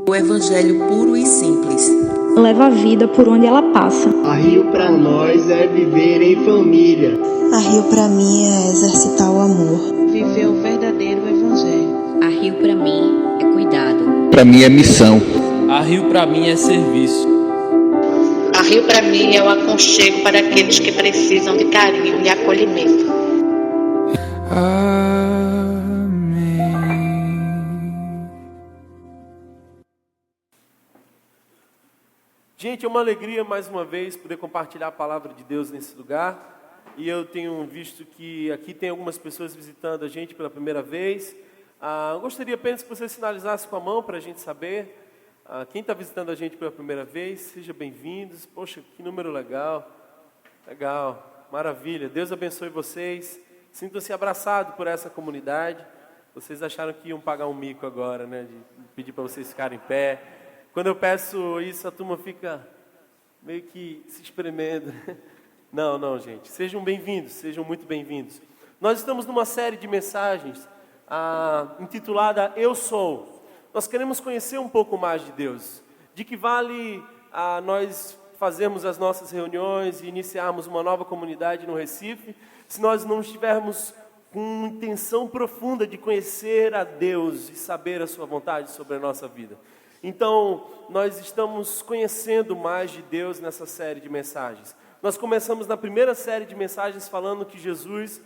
O evangelho puro e simples. Leva a vida por onde ela passa. A Rio pra nós é viver em família. A Rio pra mim é exercitar o amor. Viver o verdadeiro evangelho. A Rio pra mim é cuidado. Pra mim é missão. A Rio pra mim é serviço. A Rio para mim é o aconchego para aqueles que precisam de carinho e acolhimento. Amém. Gente, é uma alegria mais uma vez poder compartilhar a palavra de Deus nesse lugar. E eu tenho visto que aqui tem algumas pessoas visitando a gente pela primeira vez. Eu gostaria apenas que você sinalizasse com a mão para a gente saber. Quem está visitando a gente pela primeira vez, seja bem-vindos. Poxa, que número legal. Legal, maravilha. Deus abençoe vocês. Sintam-se abraçados por essa comunidade. Vocês acharam que iam pagar um mico agora, né? De pedir para vocês ficarem em pé. Quando eu peço isso, a turma fica meio que se espremendo. Não, gente. Sejam bem-vindos, sejam muito bem-vindos. Nós estamos numa série de mensagens intitulada Eu Sou. Nós queremos conhecer um pouco mais de Deus. De que vale nós fazermos as nossas reuniões e iniciarmos uma nova comunidade no Recife, se nós não estivermos com intenção profunda de conhecer a Deus e saber a sua vontade sobre a nossa vida. Então, nós estamos conhecendo mais de Deus nessa série de mensagens. Nós começamos na primeira série de mensagens falando que Jesus,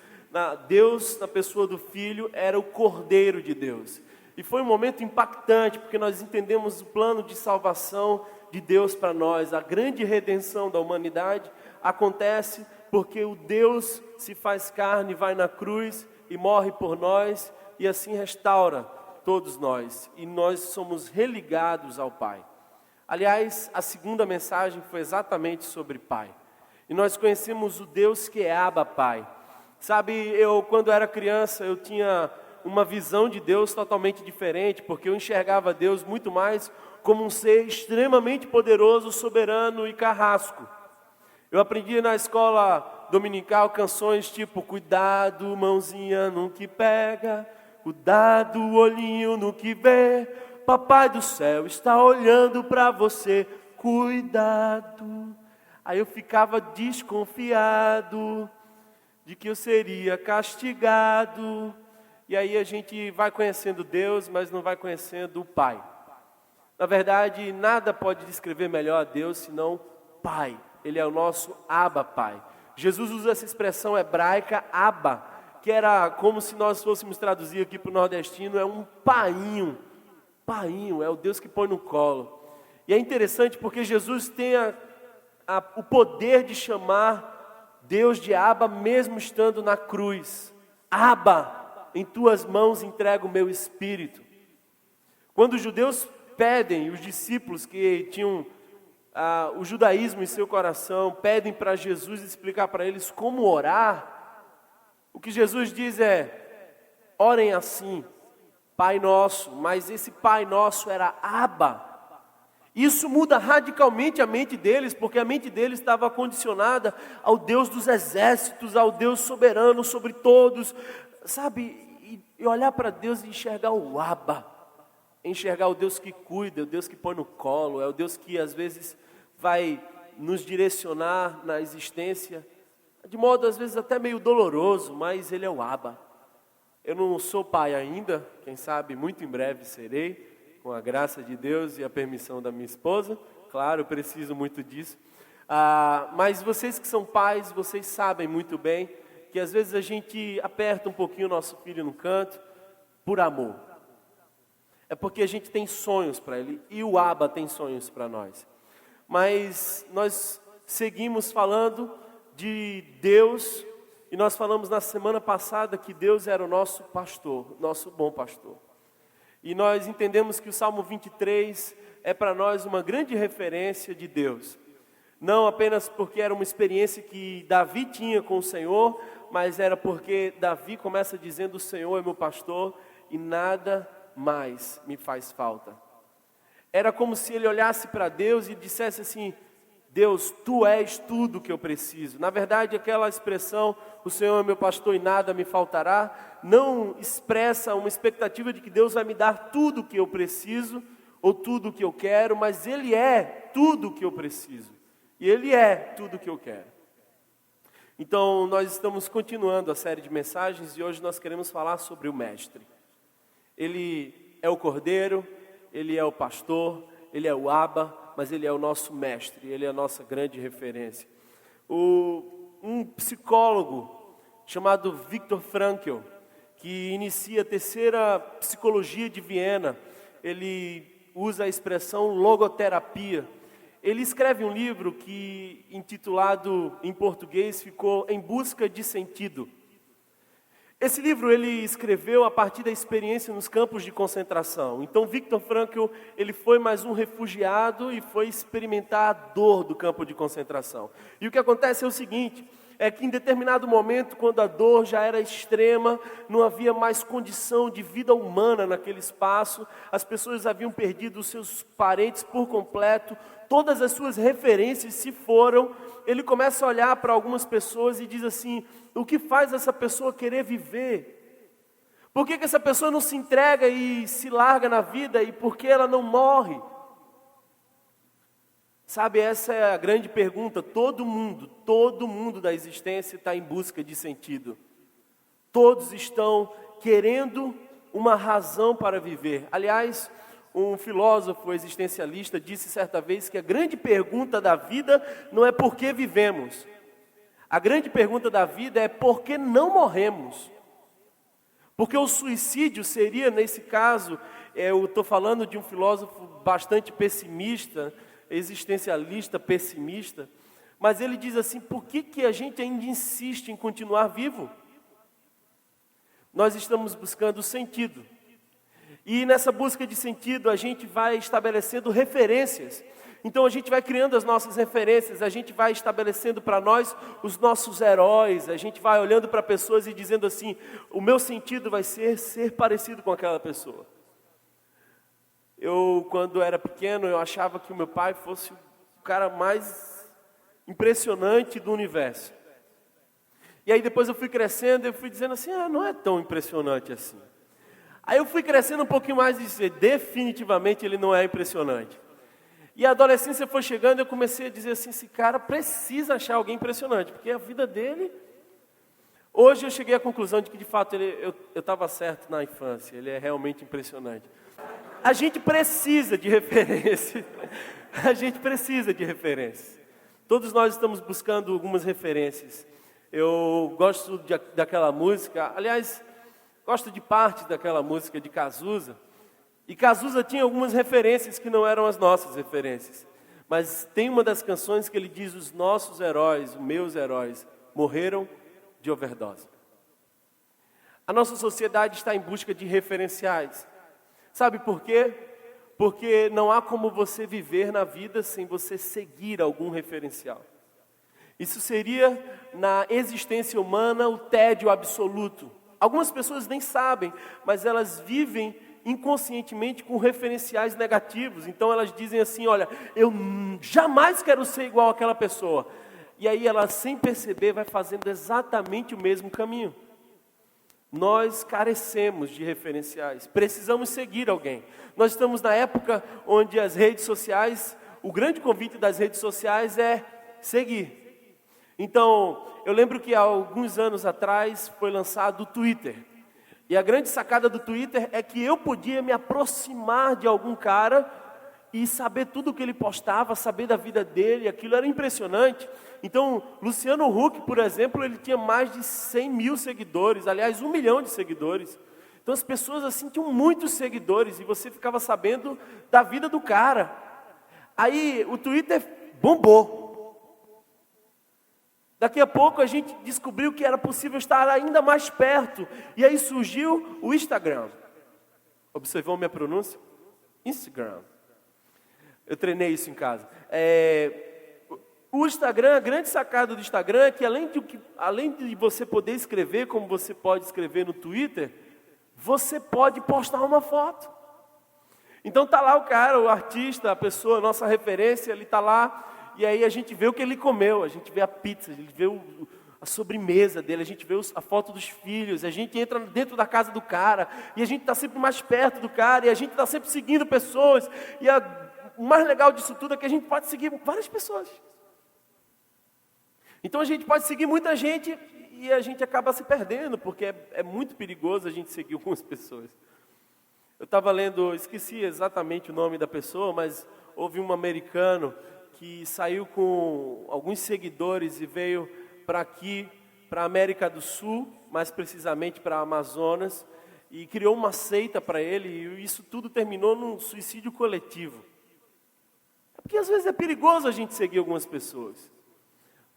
Deus, na pessoa do Filho, era o Cordeiro de Deus. E foi um momento impactante, porque nós entendemos o plano de salvação de Deus para nós. A grande redenção da humanidade acontece porque o Deus se faz carne, vai na cruz e morre por nós, e assim restaura todos nós. E nós somos religados ao Pai. Aliás, a segunda mensagem foi exatamente sobre Pai. E nós conhecemos o Deus que é Abba Pai. Sabe, quando era criança, eu tinha uma visão de Deus totalmente diferente, porque eu enxergava Deus muito mais como um ser extremamente poderoso, soberano e carrasco. Eu aprendi na escola dominical canções tipo: cuidado, mãozinha no que pega, cuidado, olhinho no que vê, papai do céu está olhando para você, cuidado. Aí eu ficava desconfiado de que eu seria castigado. E aí a gente vai conhecendo Deus, mas não vai conhecendo o Pai. Na verdade, nada pode descrever melhor a Deus senão Pai. Ele é o nosso Abba Pai. Jesus usa essa expressão hebraica Abba, que era como se nós fôssemos traduzir aqui para o nordestino, é um painho. Painho, é o Deus que põe no colo. E é interessante porque Jesus tem o poder de chamar Deus de Abba mesmo estando na cruz. Abba, em tuas mãos entrego o meu espírito. Quando os judeus pedem, os discípulos que tinham o judaísmo em seu coração, pedem para Jesus explicar para eles como orar, o que Jesus diz é: orem assim, Pai Nosso. Mas esse Pai Nosso era Abba. Isso muda radicalmente a mente deles, porque a mente deles estava condicionada ao Deus dos exércitos, ao Deus soberano sobre todos, sabe? E olhar para Deus e enxergar o Abba, enxergar o Deus que cuida, o Deus que põe no colo, é o Deus que às vezes vai nos direcionar na existência, de modo às vezes até meio doloroso, mas Ele é o Abba. Eu não sou pai ainda, quem sabe muito em breve serei, com a graça de Deus e a permissão da minha esposa, claro, eu preciso muito disso. Mas vocês que são pais, vocês sabem muito bem que às vezes a gente aperta um pouquinho o nosso filho no canto, por amor. É porque a gente tem sonhos para ele, e o Abba tem sonhos para nós. Mas nós seguimos falando de Deus, e nós falamos na semana passada que Deus era o nosso pastor, nosso bom pastor. E nós entendemos que o Salmo 23 é para nós uma grande referência de Deus. Não apenas porque era uma experiência que Davi tinha com o Senhor, mas era porque Davi começa dizendo: o Senhor é meu pastor e nada mais me faz falta. Era como se ele olhasse para Deus e dissesse assim: Deus, Tu és tudo que eu preciso. Na verdade, aquela expressão, o Senhor é meu pastor e nada me faltará, não expressa uma expectativa de que Deus vai me dar tudo que eu preciso, ou tudo o que eu quero, mas Ele é tudo o que eu preciso. E Ele é tudo o que eu quero. Então, nós estamos continuando a série de mensagens e hoje nós queremos falar sobre o Mestre. Ele é o Cordeiro, Ele é o Pastor, Ele é o Abba, mas Ele é o nosso Mestre, Ele é a nossa grande referência. Um psicólogo chamado Viktor Frankl, que inicia a terceira psicologia de Viena, ele usa a expressão logoterapia. Ele escreve um livro que, intitulado em português, ficou Em Busca de Sentido. Esse livro ele escreveu a partir da experiência nos campos de concentração. Então, Viktor Frankl, ele foi mais um refugiado e foi experimentar a dor do campo de concentração. E o que acontece é o seguinte, é que em determinado momento, quando a dor já era extrema, não havia mais condição de vida humana naquele espaço, as pessoas haviam perdido os seus parentes por completo, todas as suas referências se foram, ele começa a olhar para algumas pessoas e diz assim, o que faz essa pessoa querer viver? Por que essa pessoa não se entrega e se larga na vida e por que ela não morre? Sabe, essa é a grande pergunta, todo mundo da existência está em busca de sentido. Todos estão querendo uma razão para viver. Aliás, um filósofo existencialista disse certa vez que a grande pergunta da vida não é por que vivemos. A grande pergunta da vida é por que não morremos. Porque o suicídio seria, nesse caso, eu estou falando de um filósofo bastante pessimista, existencialista, pessimista, mas ele diz assim, por que a gente ainda insiste em continuar vivo? Nós estamos buscando sentido. E nessa busca de sentido, a gente vai estabelecendo referências. Então a gente vai criando as nossas referências, a gente vai estabelecendo para nós os nossos heróis, a gente vai olhando para pessoas e dizendo assim, o meu sentido vai ser parecido com aquela pessoa. Eu, quando era pequeno, eu achava que o meu pai fosse o cara mais impressionante do universo. E aí depois eu fui crescendo e eu fui dizendo assim, não é tão impressionante assim. Aí eu fui crescendo um pouquinho mais e dizer, definitivamente ele não é impressionante. E a adolescência foi chegando e eu comecei a dizer assim, esse cara precisa achar alguém impressionante, porque a vida dele... Hoje eu cheguei à conclusão de que de fato eu estava certo na infância, ele é realmente impressionante. A gente precisa de referência. A gente precisa de referências. Todos nós estamos buscando algumas referências. Eu gosto daquela música, aliás, gosto de parte daquela música de Cazuza. E Cazuza tinha algumas referências que não eram as nossas referências. Mas tem uma das canções que ele diz, os nossos heróis, os meus heróis, morreram de overdose. A nossa sociedade está em busca de referenciais. Sabe por quê? Porque não há como você viver na vida sem você seguir algum referencial. Isso seria, na existência humana, o tédio absoluto. Algumas pessoas nem sabem, mas elas vivem inconscientemente com referenciais negativos. Então elas dizem assim, olha, eu jamais quero ser igual àquela pessoa. E aí ela, sem perceber, vai fazendo exatamente o mesmo caminho. Nós carecemos de referenciais, precisamos seguir alguém. Nós estamos na época onde as redes sociais, o grande convite das redes sociais é seguir. Então, eu lembro que há alguns anos atrás foi lançado o Twitter. E a grande sacada do Twitter é que eu podia me aproximar de algum cara e saber tudo o que ele postava, saber da vida dele, aquilo era impressionante. Então, Luciano Huck, por exemplo, ele tinha mais de 100 mil seguidores, aliás, 1 milhão de seguidores. Então, as pessoas assim tinham muitos seguidores e você ficava sabendo da vida do cara. Aí, o Twitter bombou. Daqui a pouco, a gente descobriu que era possível estar ainda mais perto. E aí surgiu o Instagram. Observou minha pronúncia? Instagram. Eu treinei isso em casa. O Instagram, a grande sacada do Instagram é que além de você poder escrever como você pode escrever no Twitter, você pode postar uma foto. Então tá lá o cara, o artista, a pessoa, a nossa referência, ele tá lá, e aí a gente vê o que ele comeu, a gente vê a pizza, a gente vê a sobremesa dele, a gente vê a foto dos filhos, a gente entra dentro da casa do cara, e a gente está sempre mais perto do cara, e a gente está sempre seguindo pessoas, e o mais legal disso tudo é que a gente pode seguir várias pessoas. Então a gente pode seguir muita gente, e a gente acaba se perdendo, porque é muito perigoso a gente seguir algumas pessoas. Eu estava lendo, esqueci exatamente o nome da pessoa, mas houve um americano que saiu com alguns seguidores e veio para aqui, para a América do Sul, mais precisamente para a Amazonas, e criou uma seita para ele, e isso tudo terminou num suicídio coletivo. Porque às vezes é perigoso a gente seguir algumas pessoas.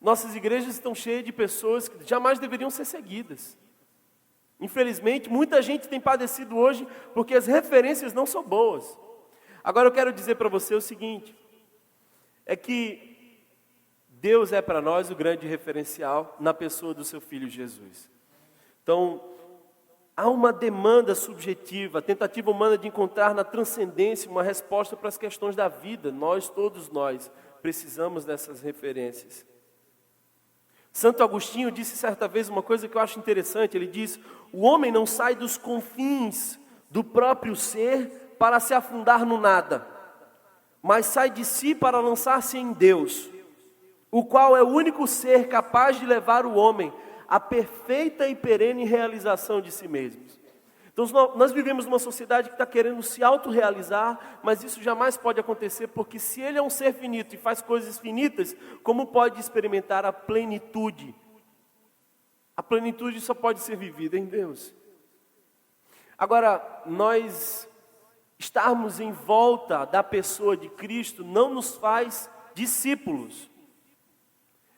Nossas igrejas estão cheias de pessoas que jamais deveriam ser seguidas. Infelizmente, muita gente tem padecido hoje porque as referências não são boas. Agora eu quero dizer para você o seguinte, é que Deus é para nós o grande referencial na pessoa do seu Filho Jesus. Então, há uma demanda subjetiva, a tentativa humana de encontrar na transcendência uma resposta para as questões da vida. Todos nós, precisamos dessas referências. Santo Agostinho disse certa vez uma coisa que eu acho interessante. Ele diz, o homem não sai dos confins do próprio ser para se afundar no nada, mas sai de si para lançar-se em Deus, o qual é o único ser capaz de levar o homem à perfeita e perene realização de si mesmos. Então nós vivemos numa sociedade que está querendo se autorrealizar, mas isso jamais pode acontecer, porque se ele é um ser finito e faz coisas finitas, como pode experimentar a plenitude? A plenitude só pode ser vivida em Deus. Agora, nós estarmos em volta da pessoa de Cristo não nos faz discípulos.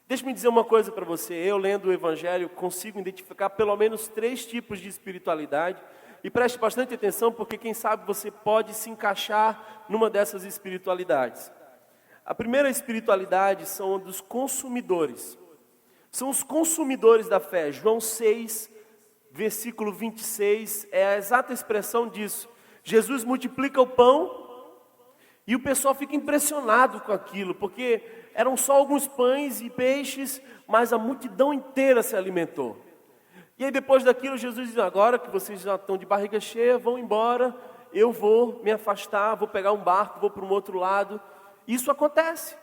Deixa-me dizer uma coisa para você, eu lendo o Evangelho consigo identificar pelo menos 3 tipos de espiritualidade, e preste bastante atenção, porque quem sabe você pode se encaixar numa dessas espiritualidades. A primeira espiritualidade são a dos consumidores. São os consumidores da fé. João 6, versículo 26, é a exata expressão disso. Jesus multiplica o pão e o pessoal fica impressionado com aquilo, porque eram só alguns pães e peixes, mas a multidão inteira se alimentou. E aí depois daquilo Jesus diz, agora que vocês já estão de barriga cheia, vão embora, eu vou me afastar, vou pegar um barco, vou para um outro lado. Isso acontece.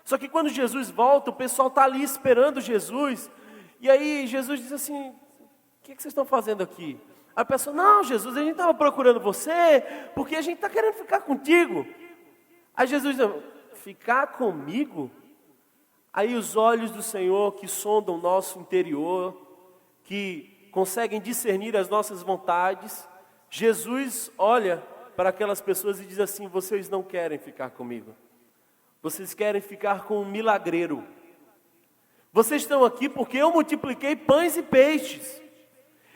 Só que quando Jesus volta, o pessoal está ali esperando Jesus, e aí Jesus diz assim, o que vocês estão fazendo aqui? Aí a pessoa, não Jesus, a gente estava procurando você, porque a gente está querendo ficar contigo. Aí Jesus diz, ficar comigo? Aí os olhos do Senhor que sondam o nosso interior, que conseguem discernir as nossas vontades, Jesus olha para aquelas pessoas e diz assim, vocês não querem ficar comigo. Vocês querem ficar com um milagreiro. Vocês estão aqui porque eu multipliquei pães e peixes.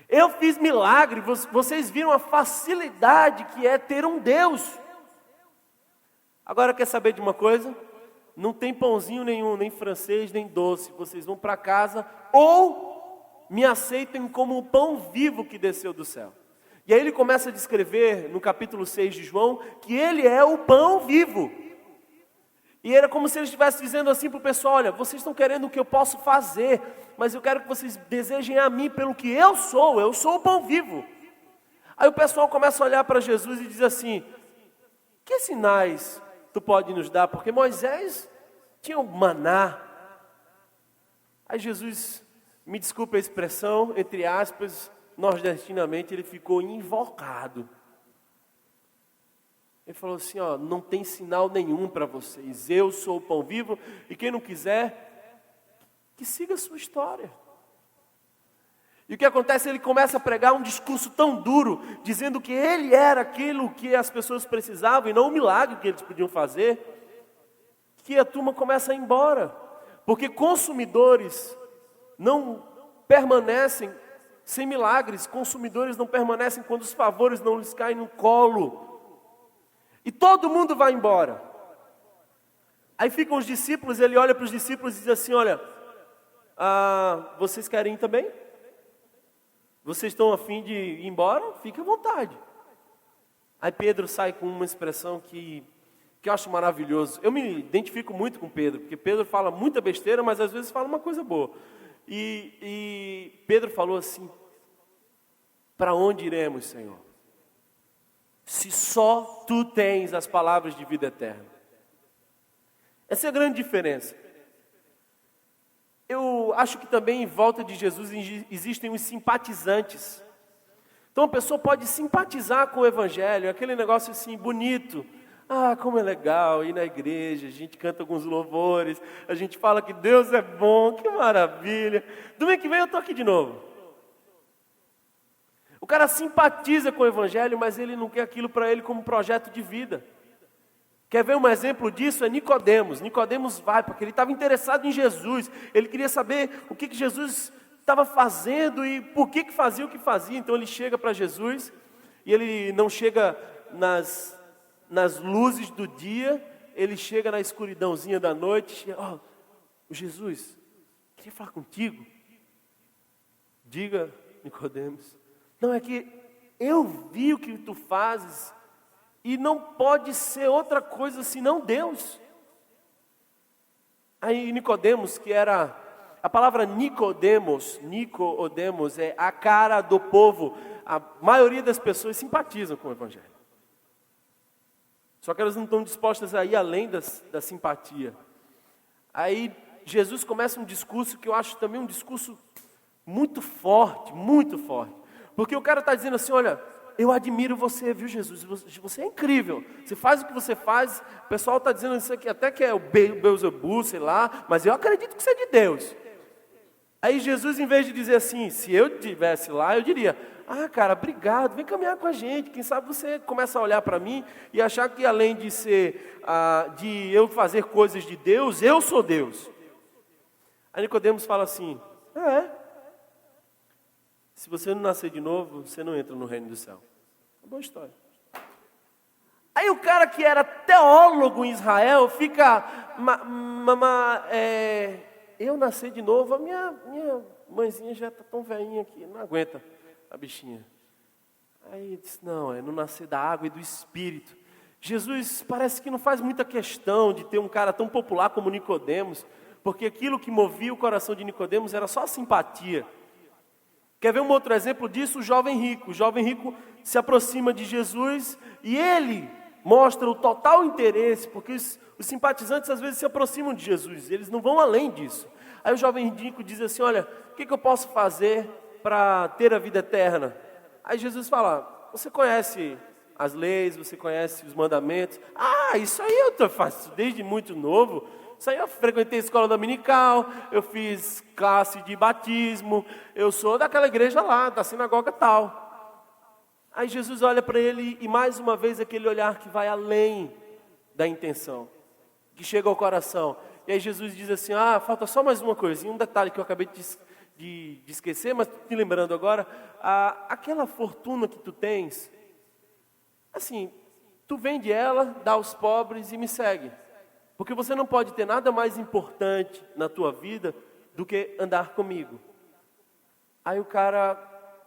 Eu fiz milagre, vocês viram a facilidade que é ter um Deus. Agora quer saber de uma coisa? Não tem pãozinho nenhum, nem francês, nem doce. Vocês vão para casa ou me aceitem como o pão vivo que desceu do céu. E aí ele começa a descrever no capítulo 6 de João que ele é o pão vivo. E era como se ele estivesse dizendo assim para o pessoal, olha, vocês estão querendo o que eu posso fazer, mas eu quero que vocês desejem a mim pelo que eu sou o pão vivo. Aí o pessoal começa a olhar para Jesus e diz assim, que sinais tu pode nos dar? Porque Moisés tinha o maná. Aí Jesus, me desculpe a expressão, entre aspas, nordestinamente, ele ficou invocado. Ele falou assim, não tem sinal nenhum para vocês, eu sou o pão vivo, e quem não quiser, que siga a sua história. E o que acontece, ele começa a pregar um discurso tão duro, dizendo que ele era aquilo que as pessoas precisavam, e não o milagre que eles podiam fazer, que a turma começa a ir embora, porque consumidores não permanecem sem milagres, consumidores não permanecem quando os favores não lhes caem no colo. E todo mundo vai embora. Aí ficam os discípulos, ele olha para os discípulos e diz assim, olha, vocês querem ir também? Vocês estão a fim de ir embora? Fique à vontade. Aí Pedro sai com uma expressão que eu acho maravilhoso. Eu me identifico muito com Pedro, porque Pedro fala muita besteira, mas às vezes fala uma coisa boa. E Pedro falou assim: para onde iremos, Senhor? Se só Tu tens as palavras de vida eterna. Essa é a grande diferença. Eu acho que também em volta de Jesus existem os simpatizantes. Então a pessoa pode simpatizar com o Evangelho, aquele negócio assim bonito. Ah, como é legal ir na igreja, a gente canta alguns louvores, a gente fala que Deus é bom, que maravilha. Domingo que vem eu estou aqui de novo. O cara simpatiza com o Evangelho, mas ele não quer aquilo para ele como projeto de vida. Quer ver um exemplo disso? É Nicodemos. Nicodemos vai, porque ele estava interessado em Jesus. Ele queria saber o que Jesus estava fazendo e por que fazia o que fazia. Então ele chega para Jesus, e ele não chega nas luzes do dia, ele chega na escuridãozinha da noite. Ó, Jesus, queria falar contigo. Diga, Nicodemos. Não, é que eu vi o que tu fazes e não pode ser outra coisa senão Deus. Aí Nicodemos, que era, a palavra Nicodemos é a cara do povo. A maioria das pessoas simpatizam com o Evangelho. Só que elas não estão dispostas a ir além da simpatia. Aí Jesus começa um discurso que eu acho também um discurso muito forte, muito forte. Porque o cara está dizendo assim: olha, eu admiro você, viu, Jesus? Você é incrível. Você faz o que você faz. O pessoal está dizendo isso aqui, até que é o Beelzebub, sei lá, mas eu acredito que você é de Deus. Aí Jesus, em vez de dizer assim, se eu estivesse lá, eu diria: ah, cara, obrigado, vem caminhar com a gente. Quem sabe você começa a olhar para mim e achar que além de ser, de eu fazer coisas de Deus, eu sou Deus. Aí Nicodemos fala assim: se você não nascer de novo, você não entra no reino do céu. É uma boa história. Aí o cara que era teólogo em Israel fica, eu nascer de novo, a minha mãezinha já está tão velhinha aqui, não aguenta a bichinha. Aí ele disse: não, é não nascer da água e do Espírito. Jesus parece que não faz muita questão de ter um cara tão popular como Nicodemos, porque aquilo que movia o coração de Nicodemos era só a simpatia. Quer ver um outro exemplo disso? O jovem rico. O jovem rico se aproxima de Jesus e ele mostra o total interesse, porque os simpatizantes às vezes se aproximam de Jesus, eles não vão além disso. Aí o jovem rico diz assim: olha, o que eu posso fazer para ter a vida eterna? Aí Jesus fala: você conhece as leis, você conhece os mandamentos? Ah, isso aí eu faço desde muito novo. Isso aí eu frequentei escola dominical, eu fiz classe de batismo, eu sou daquela igreja lá, da sinagoga tal. Aí Jesus olha para ele e mais uma vez aquele olhar que vai além da intenção, que chega ao coração. E aí Jesus diz assim: ah, falta só mais uma coisinha, um detalhe que eu acabei de esquecer, mas estou te lembrando agora. Aquela fortuna que tu tens, assim, tu vende ela, dá aos pobres e me segue. Porque você não pode ter nada mais importante na tua vida do que andar comigo. Aí o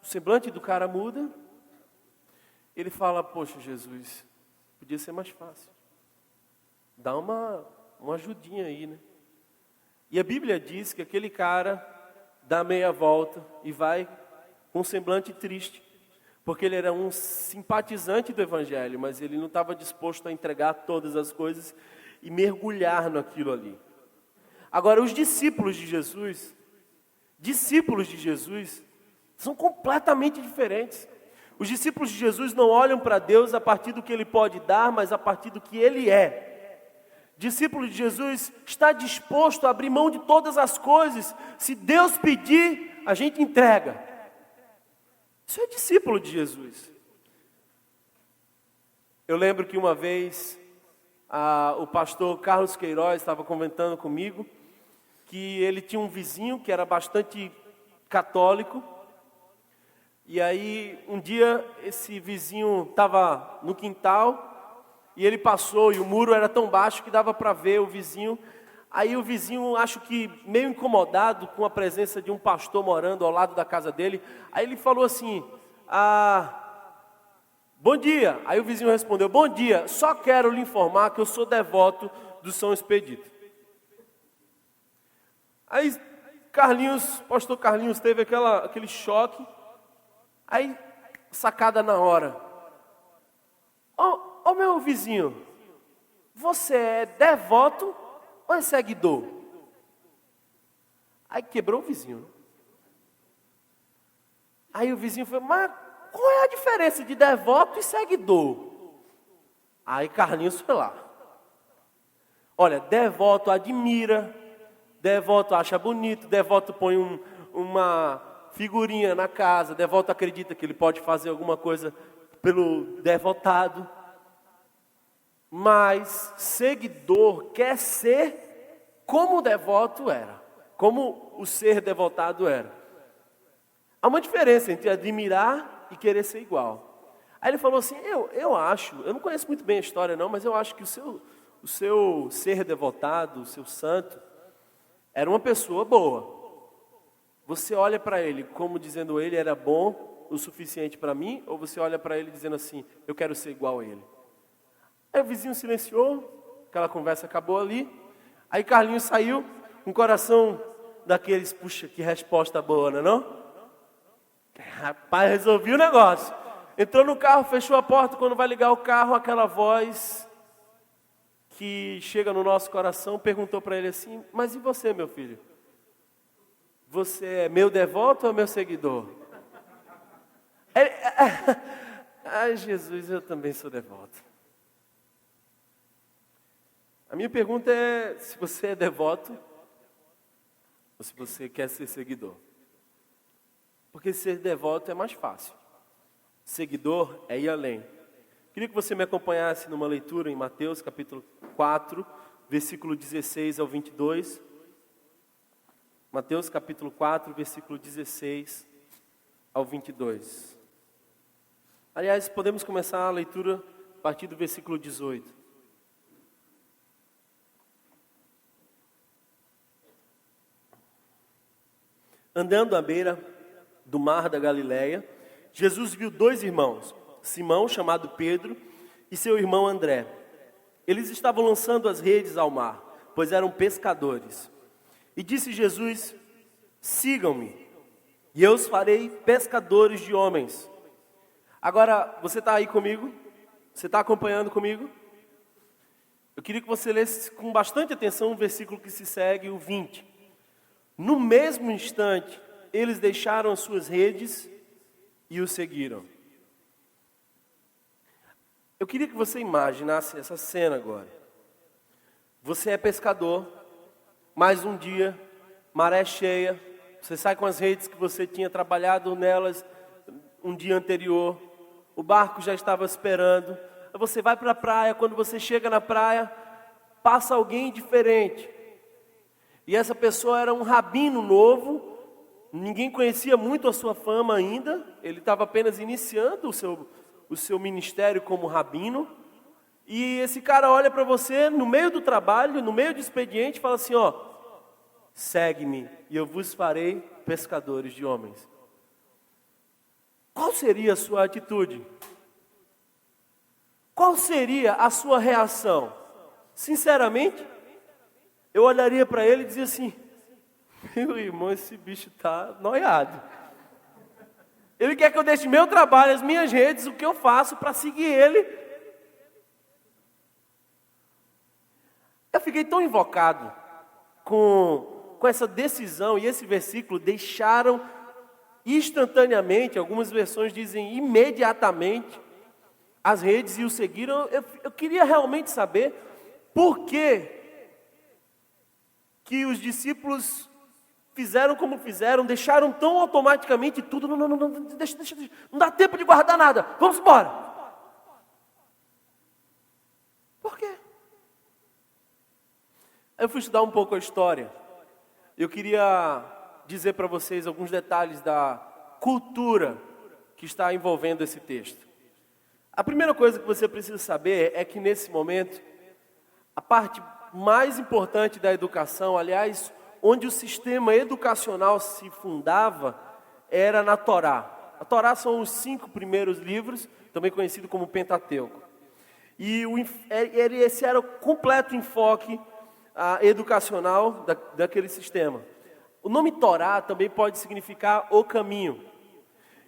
semblante do cara muda. Ele fala: poxa, Jesus, podia ser mais fácil. Dá uma ajudinha aí, né? E a Bíblia diz que aquele cara dá meia volta e vai com um semblante triste. Porque ele era um simpatizante do Evangelho, mas ele não estava disposto a entregar todas as coisas e mergulhar naquilo ali. Agora, os discípulos de Jesus são completamente diferentes. Os discípulos de Jesus não olham para Deus a partir do que Ele pode dar, mas a partir do que Ele é. Discípulo de Jesus está disposto a abrir mão de todas as coisas. Se Deus pedir, a gente entrega. Isso é discípulo de Jesus. Eu lembro que uma vez o pastor Carlos Queiroz estava comentando comigo que ele tinha um vizinho que era bastante católico. E aí um dia esse vizinho estava no quintal e ele passou e o muro era tão baixo que dava para ver o vizinho. Aí o vizinho, acho que meio incomodado com a presença de um pastor morando ao lado da casa dele, aí ele falou assim: bom dia. Aí o vizinho respondeu: bom dia, só quero lhe informar que eu sou devoto do São Expedito. Aí pastor Carlinhos teve aquele choque. Aí, sacada na hora. Ô meu vizinho, você é devoto ou é seguidor? Aí quebrou o vizinho. Aí o vizinho falou, mas qual é a diferença de devoto e seguidor? Aí Carlinhos foi lá. Olha, devoto admira, devoto acha bonito, devoto põe uma figurinha na casa, devoto acredita que ele pode fazer alguma coisa pelo devotado. Mas seguidor quer ser como o devoto era, como o ser devotado era. Há uma diferença entre admirar e querer ser igual. Aí ele falou assim, eu acho, eu não conheço muito bem a história não, mas eu acho que o seu ser devotado, o seu santo, era uma pessoa boa. Você olha para ele como dizendo ele era bom o suficiente para mim, ou você olha para ele dizendo assim, eu quero ser igual a ele? Aí o vizinho silenciou, aquela conversa acabou ali. Aí Carlinhos saiu com o coração daqueles, puxa, que resposta boa, não é não? Rapaz, resolvi o negócio. Entrou no carro, fechou a porta, quando vai ligar o carro, aquela voz que chega no nosso coração, perguntou para ele assim, mas e você, meu filho? Você é meu devoto ou meu seguidor? Ele, ai, Jesus, eu também sou devoto. A minha pergunta é se você é devoto ou se você quer ser seguidor. Porque ser devoto é mais fácil. Seguidor é ir além. Queria que você me acompanhasse numa leitura em Mateus capítulo 4, versículo 16 ao 22. Mateus capítulo 4, versículo 16 ao 22. Aliás, podemos começar a leitura a partir do versículo 18. Andando à beira do mar da Galileia, Jesus viu dois irmãos, Simão, chamado Pedro, e seu irmão André. Eles estavam lançando as redes ao mar, pois eram pescadores. E disse Jesus, sigam-me, e eu os farei pescadores de homens. Agora, você está aí comigo? Você está acompanhando comigo? Eu queria que você lesse com bastante atenção o versículo que se segue, o 20. No mesmo instante, eles deixaram as suas redes e o seguiram. Eu queria que você imaginasse essa cena agora. Você é pescador, mais um dia, maré cheia, você sai com as redes que você tinha trabalhado nelas um dia anterior, o barco já estava esperando, você vai para a praia, quando você chega na praia, passa alguém diferente. E essa pessoa era um rabino novo, ninguém conhecia muito a sua fama ainda, ele estava apenas iniciando o seu ministério como rabino. E esse cara olha para você no meio do trabalho, no meio do expediente, e fala assim, ó, segue-me e eu vos farei pescadores de homens. Qual seria a sua atitude? Qual seria a sua reação? Sinceramente, eu olharia para ele e dizia assim, meu irmão, esse bicho está noiado. Ele quer que eu deixe meu trabalho, as minhas redes, o que eu faço para seguir ele. Eu fiquei tão invocado com essa decisão, e esse versículo deixaram instantaneamente, algumas versões dizem imediatamente, as redes e o seguiram. Eu queria realmente saber por que os discípulos fizeram como fizeram, deixaram tão automaticamente tudo, não, deixa, não dá tempo de guardar nada, vamos embora. Por quê? Eu fui estudar um pouco a história. Eu queria dizer para vocês alguns detalhes da cultura que está envolvendo esse texto. A primeira coisa que você precisa saber é que nesse momento, a parte mais importante da educação, aliás, onde o sistema educacional se fundava, era na Torá. A Torá são os 5 primeiros livros, também conhecido como Pentateuco. E esse era o completo enfoque educacional daquele sistema. O nome Torá também pode significar o caminho.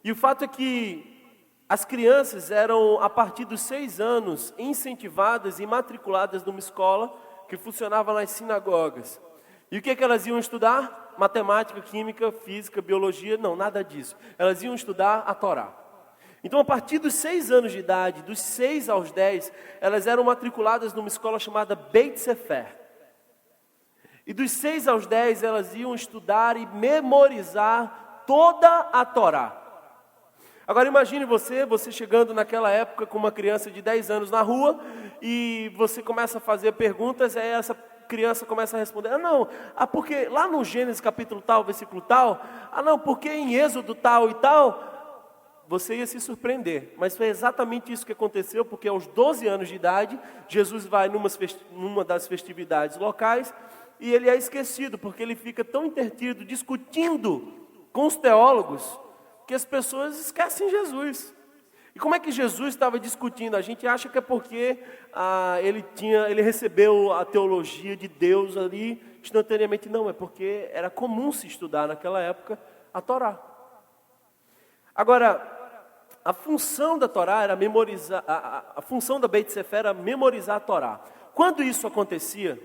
E o fato é que as crianças eram, a partir dos 6 anos, incentivadas e matriculadas numa escola que funcionava nas sinagogas. E o que elas iam estudar? Matemática, química, física, biologia? Não, nada disso. Elas iam estudar a Torá. Então, a partir dos 6 anos de idade, dos 6 aos 10, elas eram matriculadas numa escola chamada Beit Sefer. E dos 6 aos 10, elas iam estudar e memorizar toda a Torá. Agora imagine você chegando naquela época com uma criança de 10 anos na rua e você começa a fazer perguntas e aí essa criança começa a responder, porque lá no Gênesis capítulo tal, versículo tal, porque em Êxodo tal e tal, você ia se surpreender. Mas foi exatamente isso que aconteceu, porque aos 12 anos de idade, Jesus vai numa das festividades locais e ele é esquecido, porque ele fica tão entretido discutindo com os teólogos, que as pessoas esquecem Jesus. E como é que Jesus estava discutindo? A gente acha que é porque ele recebeu a teologia de Deus ali instantaneamente. Não, é porque era comum se estudar naquela época a Torá. Agora, a função da Torá era memorizar, a função da Beit Sefer era memorizar a Torá. Quando isso acontecia,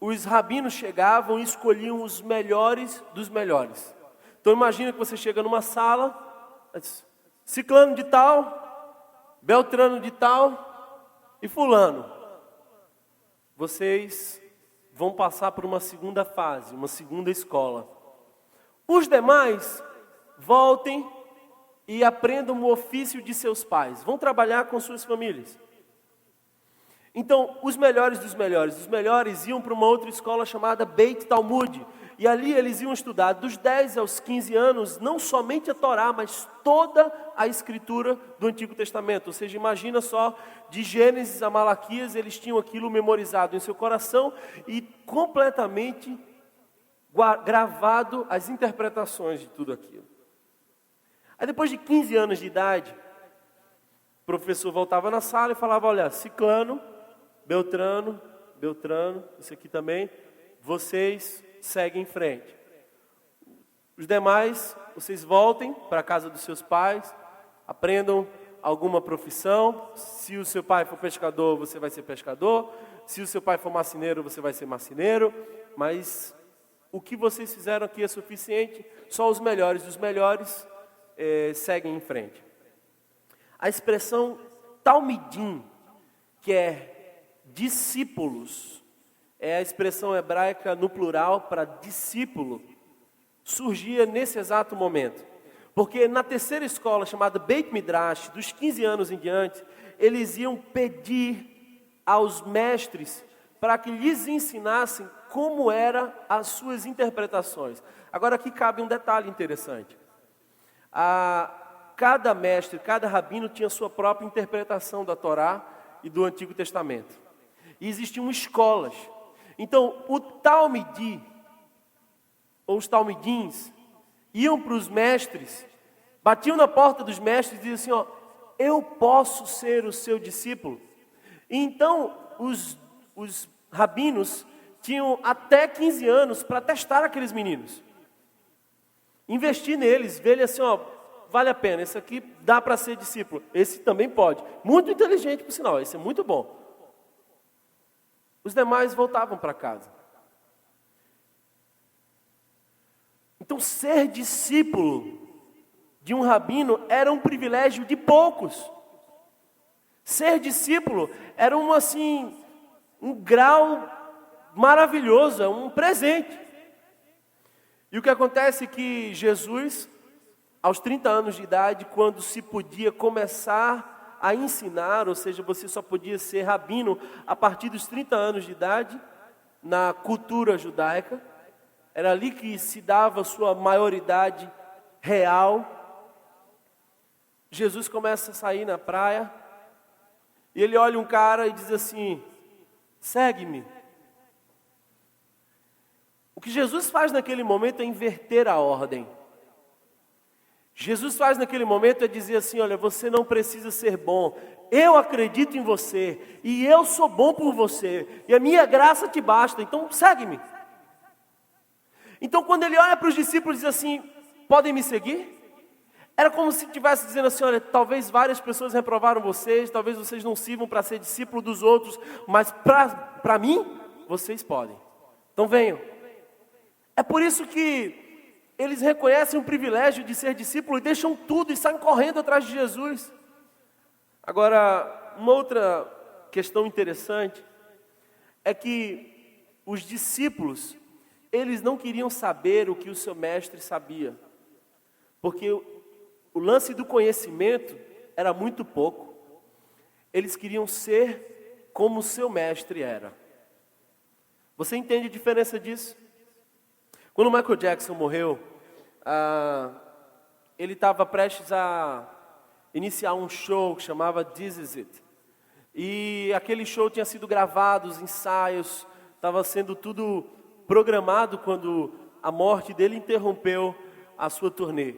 os rabinos chegavam e escolhiam os melhores dos melhores. Então imagina que você chega numa sala, ciclano de tal, beltrano de tal e fulano. Vocês vão passar por uma segunda fase, uma segunda escola. Os demais, voltem e aprendam o ofício de seus pais. Vão trabalhar com suas famílias. Então, os melhores dos melhores iam para uma outra escola chamada Beit Talmud. E ali eles iam estudar dos 10 aos 15 anos, não somente a Torá, mas toda a escritura do Antigo Testamento. Ou seja, imagina só, de Gênesis a Malaquias, eles tinham aquilo memorizado em seu coração e completamente gravado as interpretações de tudo aquilo. Aí depois de 15 anos de idade, o professor voltava na sala e falava, olha, ciclano, beltrano, isso aqui também, vocês seguem em frente. Os demais, vocês voltem para a casa dos seus pais, aprendam alguma profissão. Se o seu pai for pescador, você vai ser pescador. Se o seu pai for marceneiro, você vai ser marceneiro. Mas o que vocês fizeram aqui é suficiente. Só os melhores dos melhores seguem em frente. A expressão talmidim, que é discípulos, é a expressão hebraica no plural para discípulo, surgia nesse exato momento. Porque na terceira escola, chamada Beit Midrash, dos 15 anos em diante, eles iam pedir aos mestres para que lhes ensinassem como eram as suas interpretações. Agora aqui cabe um detalhe interessante. Cada mestre, cada rabino tinha sua própria interpretação da Torá e do Antigo Testamento. E existiam escolas. Então, o Talmidi, ou os Talmidins, iam para os mestres, batiam na porta dos mestres e diziam assim, eu posso ser o seu discípulo. E então, os rabinos tinham até 15 anos para testar aqueles meninos. Investir neles, ver ele assim, vale a pena, esse aqui dá para ser discípulo, esse também pode. Muito inteligente, por sinal, esse é muito bom. Os demais voltavam para casa. Então, ser discípulo de um rabino era um privilégio de poucos. Ser discípulo era um grau maravilhoso, um presente. E o que acontece é que Jesus, aos 30 anos de idade, quando se podia começar a ensinar, ou seja, você só podia ser rabino a partir dos 30 anos de idade, na cultura judaica, era ali que se dava a sua maioridade real. Jesus começa a sair na praia, e ele olha um cara e diz assim, segue-me. O que Jesus faz naquele momento é inverter a ordem. Jesus faz naquele momento é dizer assim, olha, você não precisa ser bom, eu acredito em você, e eu sou bom por você, e a minha graça te basta, então segue-me. Então, quando ele olha para os discípulos e diz assim, podem me seguir? Era como se estivesse dizendo assim, olha, talvez várias pessoas reprovaram vocês, talvez vocês não sirvam para ser discípulo dos outros, mas para mim, vocês podem. Então venham. É por isso que eles reconhecem o privilégio de ser discípulo e deixam tudo e saem correndo atrás de Jesus. Agora, uma outra questão interessante é que os discípulos, eles não queriam saber o que o seu mestre sabia, porque o lance do conhecimento era muito pouco. Eles queriam ser como o seu mestre era. Você entende a diferença disso? Quando o Michael Jackson morreu, ele estava prestes a iniciar um show que chamava This Is It. E aquele show tinha sido gravado, os ensaios, estava sendo tudo programado quando a morte dele interrompeu a sua turnê.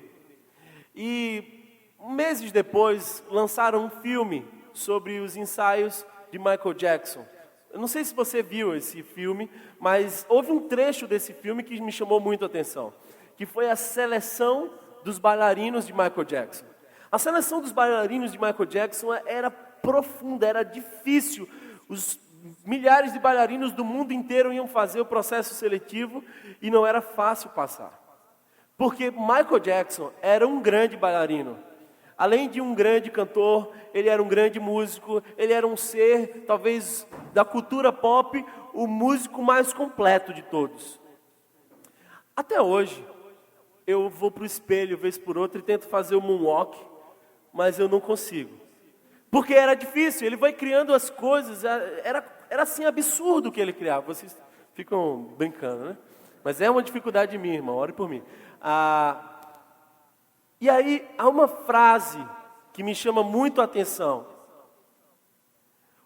E meses depois lançaram um filme sobre os ensaios de Michael Jackson. Eu não sei se você viu esse filme, mas houve um trecho desse filme que me chamou muito a atenção, que foi a seleção dos bailarinos de Michael Jackson. A seleção dos bailarinos de Michael Jackson era profunda, era difícil. Os milhares de bailarinos do mundo inteiro iam fazer o processo seletivo e não era fácil passar. Porque Michael Jackson era um grande bailarino. Além de um grande cantor, ele era um grande músico, ele era um ser, talvez, da cultura pop, o músico mais completo de todos. Até hoje, eu vou para o espelho, vez por outra, e tento fazer o moonwalk, mas eu não consigo. Porque era difícil, ele vai criando as coisas, era assim absurdo o que ele criava. Vocês ficam brincando, né? Mas é uma dificuldade minha, irmão, ore por mim. E aí, há uma frase que me chama muito a atenção.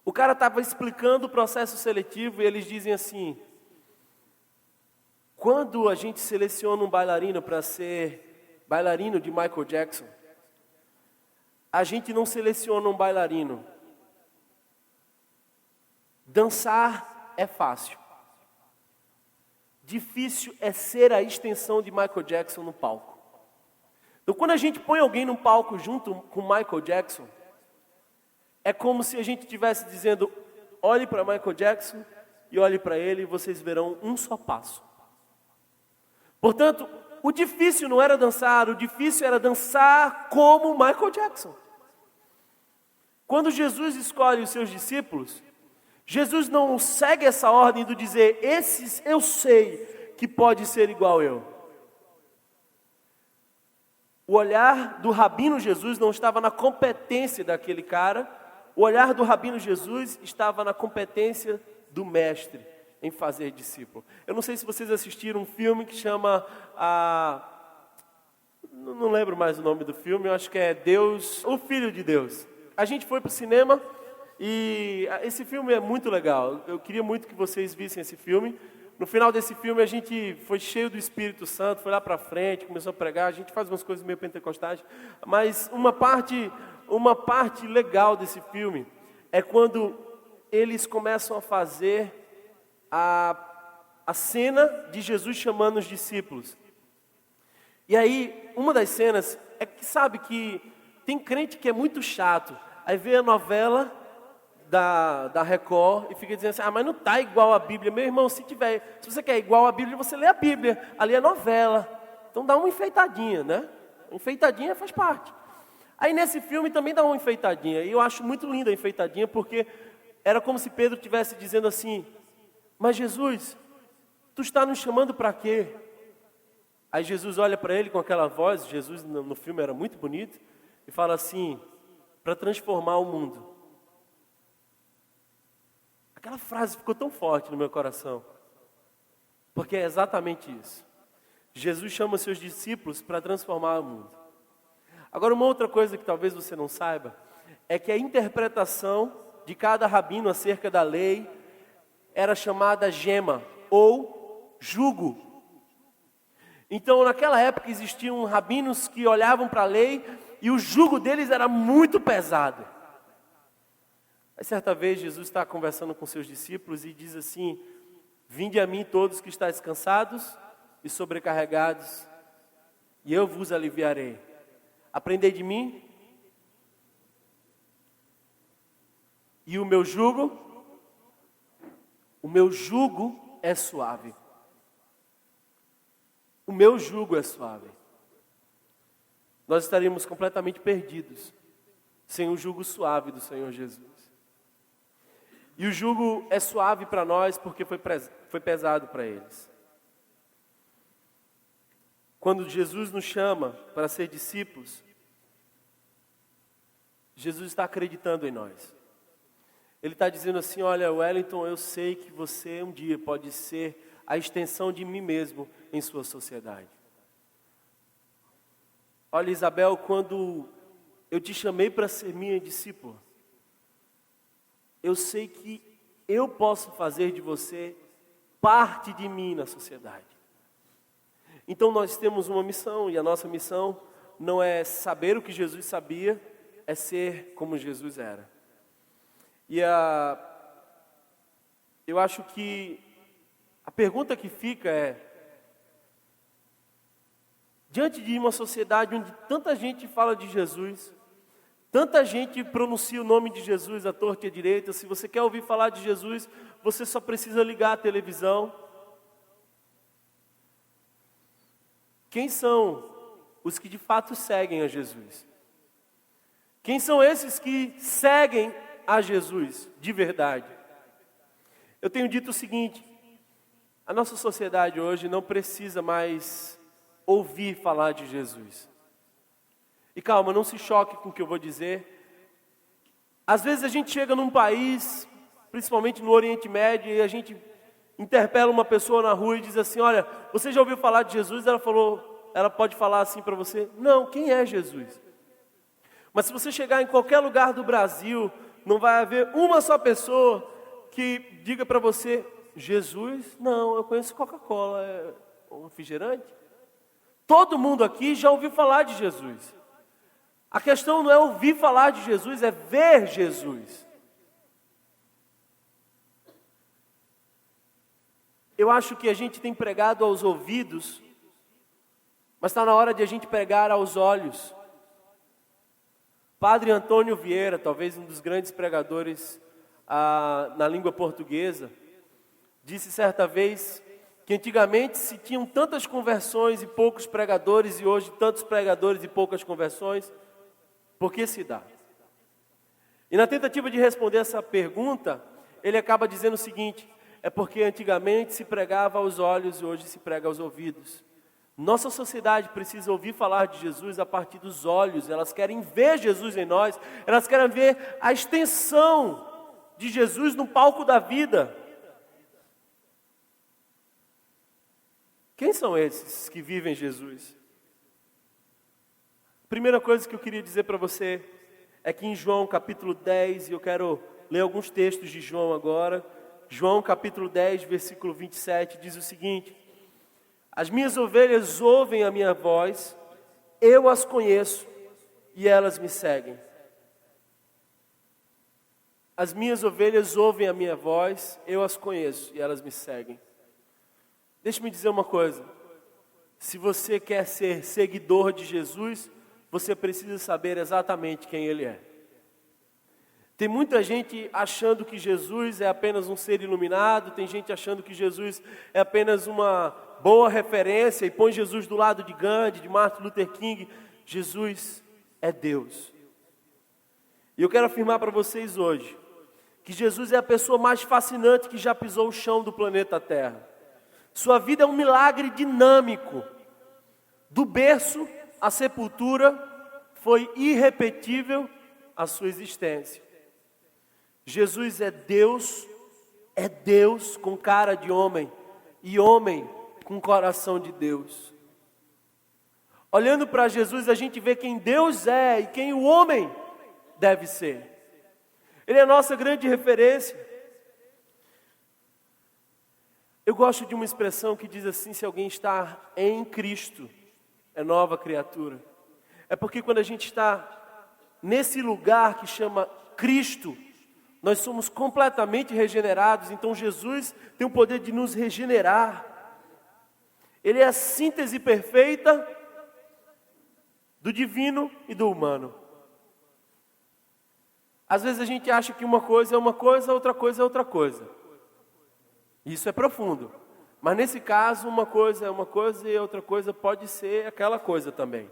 O cara estava explicando o processo seletivo e eles dizem assim, quando a gente seleciona um bailarino para ser bailarino de Michael Jackson, a gente não seleciona um bailarino. Dançar é fácil. Difícil é ser a extensão de Michael Jackson no palco. Então, quando a gente põe alguém no palco junto com Michael Jackson, é como se a gente estivesse dizendo, olhe para Michael Jackson e olhe para ele e vocês verão um só passo. Portanto, o difícil não era dançar, o difícil era dançar como Michael Jackson. Quando Jesus escolhe os seus discípulos, Jesus não segue essa ordem do dizer, esses eu sei que pode ser igual eu. O olhar do Rabino Jesus não estava na competência daquele cara, o olhar do Rabino Jesus estava na competência do mestre em fazer discípulo. Eu não sei se vocês assistiram um filme que chama, não lembro mais o nome do filme, eu acho que é Deus, o Filho de Deus. A gente foi para o cinema e esse filme é muito legal. Eu queria muito que vocês vissem esse filme. No final desse filme a gente foi cheio do Espírito Santo, foi lá para frente, começou a pregar, a gente faz umas coisas meio pentecostais, mas uma parte legal desse filme é quando eles começam a fazer a cena de Jesus chamando os discípulos. E aí, uma das cenas é que sabe que tem crente que é muito chato, aí vê a novela da Record e fica dizendo assim, mas não está igual a Bíblia. Meu irmão, se você quer igual a Bíblia, você lê a Bíblia, ali é novela. Então dá uma enfeitadinha, né? Enfeitadinha faz parte. Aí nesse filme também dá uma enfeitadinha, e eu acho muito linda a enfeitadinha, porque era como se Pedro estivesse dizendo assim, mas Jesus, tu está nos chamando para quê? Aí Jesus olha para ele com aquela voz, Jesus no filme era muito bonito, e fala assim, para transformar o mundo. Aquela frase ficou tão forte no meu coração, porque é exatamente isso. Jesus chama seus discípulos para transformar o mundo. Agora, uma outra coisa que talvez você não saiba, é que a interpretação de cada rabino acerca da lei era chamada gema, ou jugo. Então, naquela época existiam rabinos que olhavam para a lei e o jugo deles era muito pesado. Aí certa vez Jesus está conversando com seus discípulos e diz assim, vinde a mim todos que estáis cansados e sobrecarregados, e eu vos aliviarei. Aprendei de mim, e o meu jugo é suave. O meu jugo é suave. Nós estaríamos completamente perdidos sem o jugo suave do Senhor Jesus. E o jugo é suave para nós porque foi pesado para eles. Quando Jesus nos chama para ser discípulos, Jesus está acreditando em nós. Ele está dizendo assim: olha, Wellington, eu sei que você um dia pode ser a extensão de mim mesmo em sua sociedade. Olha, Isabel, quando eu te chamei para ser minha discípula, eu sei que eu posso fazer de você parte de mim na sociedade. Então nós temos uma missão, e a nossa missão não é saber o que Jesus sabia, é ser como Jesus era. E eu acho que a pergunta que fica é: diante de uma sociedade onde tanta gente fala de Jesus, tanta gente pronuncia o nome de Jesus à torta e à direita, se você quer ouvir falar de Jesus, você só precisa ligar a televisão. Quem são os que de fato seguem a Jesus? Quem são esses que seguem a Jesus de verdade? Eu tenho dito o seguinte: a nossa sociedade hoje não precisa mais ouvir falar de Jesus. E calma, não se choque com o que eu vou dizer. Às vezes a gente chega num país, principalmente no Oriente Médio, e a gente interpela uma pessoa na rua e diz assim: olha, você já ouviu falar de Jesus? Ela pode falar assim para você: não, quem é Jesus? Mas se você chegar em qualquer lugar do Brasil, não vai haver uma só pessoa que diga para você: Jesus? Não, eu conheço Coca-Cola, é um refrigerante. Todo mundo aqui já ouviu falar de Jesus. A questão não é ouvir falar de Jesus, é ver Jesus. Eu acho que a gente tem pregado aos ouvidos, mas está na hora de a gente pregar aos olhos. Padre Antônio Vieira, talvez um dos grandes pregadores na língua portuguesa, disse certa vez que antigamente se tinham tantas conversões e poucos pregadores, e hoje tantos pregadores e poucas conversões. Por que se dá? E na tentativa de responder essa pergunta, ele acaba dizendo o seguinte: é porque antigamente se pregava aos olhos e hoje se prega aos ouvidos. Nossa sociedade precisa ouvir falar de Jesus a partir dos olhos. Elas querem ver Jesus em nós, elas querem ver a extensão de Jesus no palco da vida. Quem são esses que vivem Jesus? Primeira coisa que eu queria dizer para você é que em João capítulo 10, e eu quero ler alguns textos de João agora. João capítulo 10, versículo 27, diz o seguinte: as minhas ovelhas ouvem a minha voz, eu as conheço e elas me seguem. As minhas ovelhas ouvem a minha voz, eu as conheço e elas me seguem. Deixa-me dizer uma coisa: se você quer ser seguidor de Jesus, você precisa saber exatamente quem Ele é. Tem muita gente achando que Jesus é apenas um ser iluminado, tem gente achando que Jesus é apenas uma boa referência e põe Jesus do lado de Gandhi, de Martin Luther King. Jesus é Deus. E eu quero afirmar para vocês hoje que Jesus é a pessoa mais fascinante que já pisou o chão do planeta Terra. Sua vida é um milagre dinâmico. Do berço à sepultura, foi irrepetível a sua existência. Jesus é Deus com cara de homem, e homem com coração de Deus. Olhando para Jesus, a gente vê quem Deus é e quem o homem deve ser. Ele é a nossa grande referência. Eu gosto de uma expressão que diz assim: se alguém está em Cristo, é nova criatura. É porque quando a gente está nesse lugar que chama Cristo, nós somos completamente regenerados. Então Jesus tem o poder de nos regenerar. Ele é a síntese perfeita do divino e do humano. Às vezes a gente acha que uma coisa é uma coisa, outra coisa é outra coisa. Isso é profundo. Mas nesse caso, uma coisa é uma coisa e outra coisa pode ser aquela coisa também.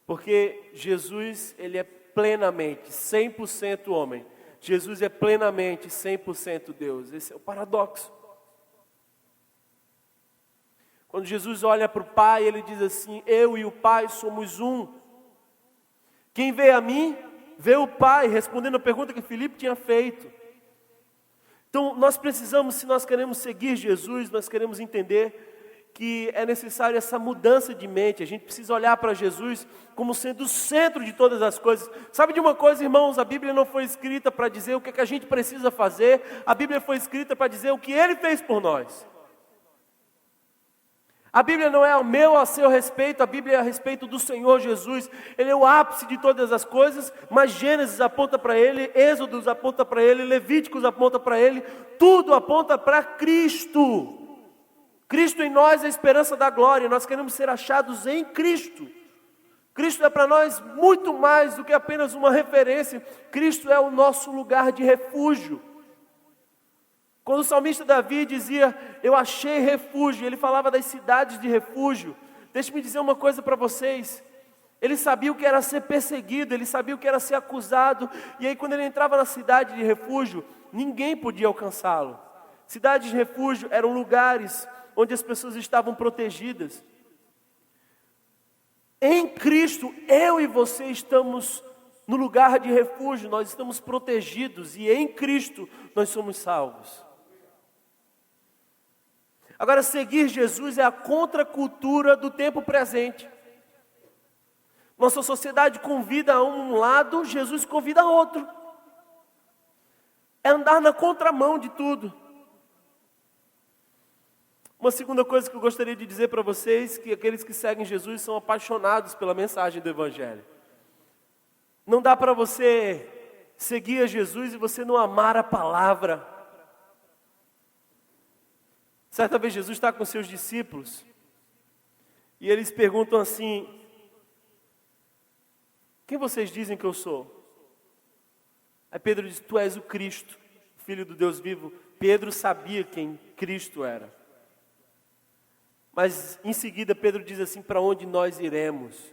Porque Jesus, ele é plenamente 100% homem. Jesus é plenamente 100% Deus. Esse é o paradoxo. Quando Jesus olha para o Pai, ele diz assim: eu e o Pai somos um. Quem vê a mim, vê o Pai, respondendo a pergunta que Filipe tinha feito. Então nós precisamos, se nós queremos seguir Jesus, nós queremos entender que é necessário essa mudança de mente. A gente precisa olhar para Jesus como sendo o centro de todas as coisas. Sabe de uma coisa, irmãos? A Bíblia não foi escrita para dizer o que é que a gente precisa fazer. A Bíblia foi escrita para dizer o que Ele fez por nós. A Bíblia não é ao meu, ao seu respeito. A Bíblia é a respeito do Senhor Jesus. Ele é o ápice de todas as coisas. Mas Gênesis aponta para Ele, Êxodos aponta para Ele, Levíticos aponta para Ele. Tudo aponta para Cristo. Cristo em nós é a esperança da glória. Nós queremos ser achados em Cristo. Cristo é para nós muito mais do que apenas uma referência. Cristo é o nosso lugar de refúgio. Quando o salmista Davi dizia: eu achei refúgio, ele falava das cidades de refúgio. Deixe-me dizer uma coisa para vocês. Ele sabia o que era ser perseguido, ele sabia o que era ser acusado. E aí quando ele entrava na cidade de refúgio, ninguém podia alcançá-lo. Cidades de refúgio eram lugares onde as pessoas estavam protegidas. Em Cristo, eu e você estamos no lugar de refúgio, nós estamos protegidos e em Cristo nós somos salvos. Agora, seguir Jesus é a contracultura do tempo presente. Nossa sociedade convida a um lado, Jesus convida a outro. É andar na contramão de tudo. Uma segunda coisa que eu gostaria de dizer para vocês, que aqueles que seguem Jesus são apaixonados pela mensagem do Evangelho. Não dá para você seguir a Jesus e você não amar a palavra. Certa vez Jesus está com seus discípulos e eles perguntam assim: quem vocês dizem que eu sou? Aí Pedro diz: tu és o Cristo, Filho do Deus vivo. Pedro sabia quem Cristo era. Mas em seguida Pedro diz assim: para onde nós iremos?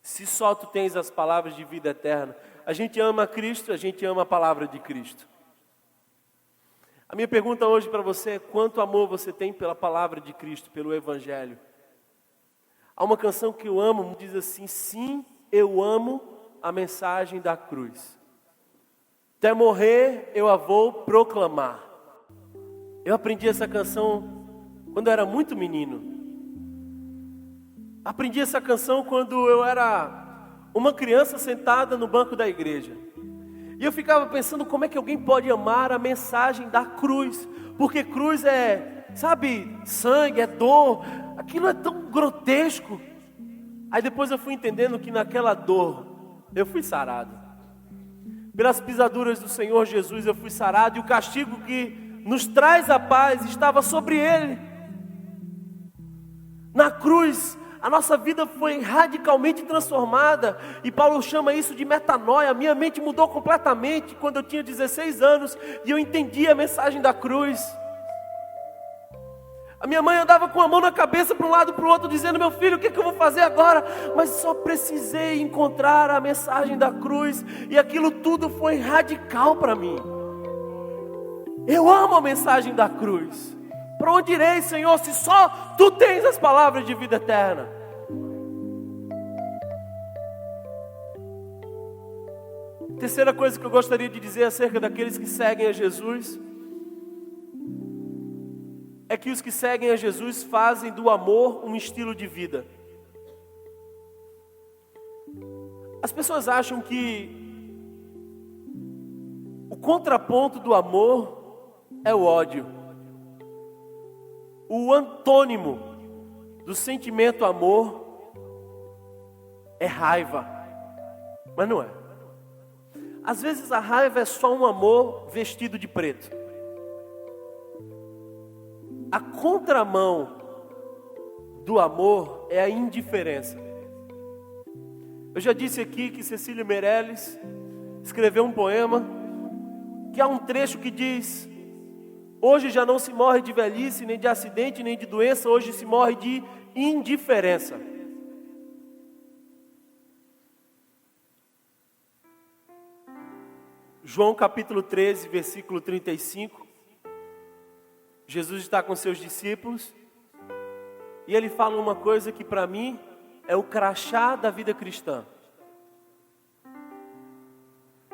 Se só tu tens as palavras de vida eterna. A gente ama Cristo, a gente ama a palavra de Cristo. A minha pergunta hoje para você é: quanto amor você tem pela palavra de Cristo, pelo Evangelho? Há uma canção que eu amo, diz assim: sim, eu amo a mensagem da cruz. Até morrer eu a vou proclamar. Eu aprendi essa canção quando eu era muito menino. Aprendi essa canção quando eu era uma criança sentada no banco da igreja. E eu ficava pensando como é que alguém pode amar a mensagem da cruz. Porque cruz é, sabe, sangue, é dor. Aquilo é tão grotesco. Aí depois eu fui entendendo que naquela dor eu fui sarado. Pelas pisaduras do Senhor Jesus eu fui sarado. E o castigo que nos traz a paz estava sobre Ele. Na cruz, a nossa vida foi radicalmente transformada. E Paulo chama isso de metanoia. Minha mente mudou completamente quando eu tinha 16 anos e eu entendi a mensagem da cruz. A minha mãe andava com a mão na cabeça para um lado e para o outro, dizendo: meu filho, o que é que eu vou fazer agora? Mas só precisei encontrar a mensagem da cruz. E aquilo tudo foi radical para mim. Eu amo a mensagem da cruz. Para onde irei, Senhor, se só Tu tens as palavras de vida eterna? Terceira coisa que eu gostaria de dizer acerca daqueles que seguem a Jesus é que os que seguem a Jesus fazem do amor um estilo de vida. As pessoas acham que o contraponto do amor é o ódio. O antônimo do sentimento amor é raiva. Mas não é. Às vezes a raiva é só um amor vestido de preto. a contramão do amor é a indiferença. Eu já disse aqui que Cecília Meirelles escreveu um poema, que há um trecho que diz: hoje já não se morre de velhice, nem de acidente, nem de doença, hoje se morre de indiferença. João capítulo 13, versículo 35. Jesus está com seus discípulos e ele fala uma coisa que para mim é o crachá da vida cristã.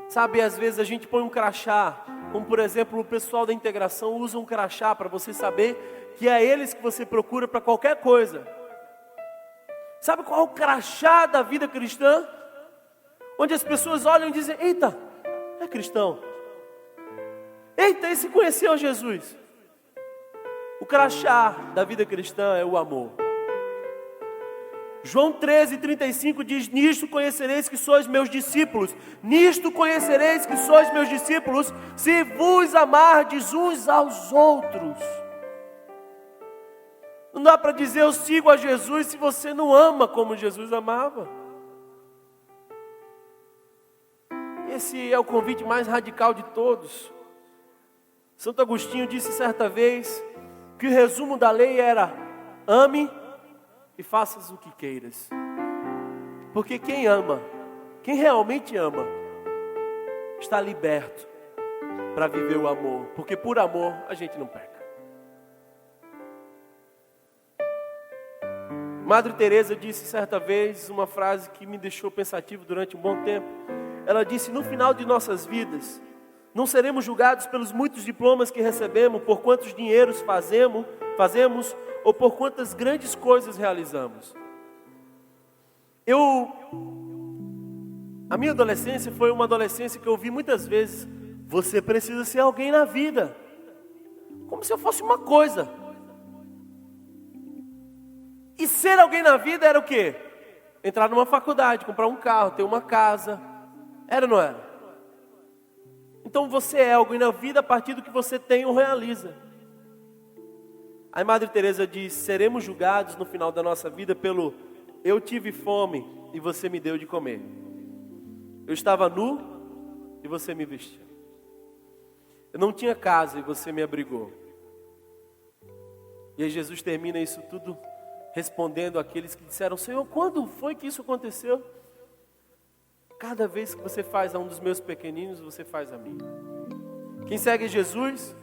Sabe, às vezes a gente põe um crachá, como por exemplo o pessoal da integração usa um crachá para você saber que é eles que você procura para qualquer coisa. Sabe qual é o crachá da vida cristã? Onde as pessoas olham e dizem: eita, é cristão. Eita, esse conheceu Jesus. O crachá da vida cristã é o amor. João 13, 35 diz: nisto conhecereis que sois meus discípulos. Nisto conhecereis que sois meus discípulos, se vos amardes uns aos outros. Não dá para dizer eu sigo a Jesus se você não ama como Jesus amava. Esse é o convite mais radical de todos. Santo Agostinho disse certa vez que o resumo da lei era: ame e faças o que queiras. Porque quem ama, quem realmente ama, está liberto para viver o amor. Porque por amor a gente não peca. Madre Teresa disse certa vez uma frase que me deixou pensativo durante um bom tempo. Ela disse: no final de nossas vidas, não seremos julgados pelos muitos diplomas que recebemos, por quantos dinheiros fazemos ou por quantas grandes coisas realizamos. A minha adolescência foi uma adolescência que eu ouvi muitas vezes: você precisa ser alguém na vida. Como se eu fosse uma coisa. E ser alguém na vida era o quê? Entrar numa faculdade, comprar um carro, ter uma casa. Era ou não era? Então você é alguém na vida a partir do que você tem ou realiza. Aí Madre Teresa diz: seremos julgados no final da nossa vida pelo eu tive fome e você me deu de comer. Eu estava nu e você me vestiu. Eu não tinha casa e você me abrigou. E aí Jesus termina isso tudo respondendo àqueles que disseram: Senhor, quando foi que isso aconteceu? Cada vez que você faz a um dos meus pequeninos, você faz a mim. Quem segue Jesus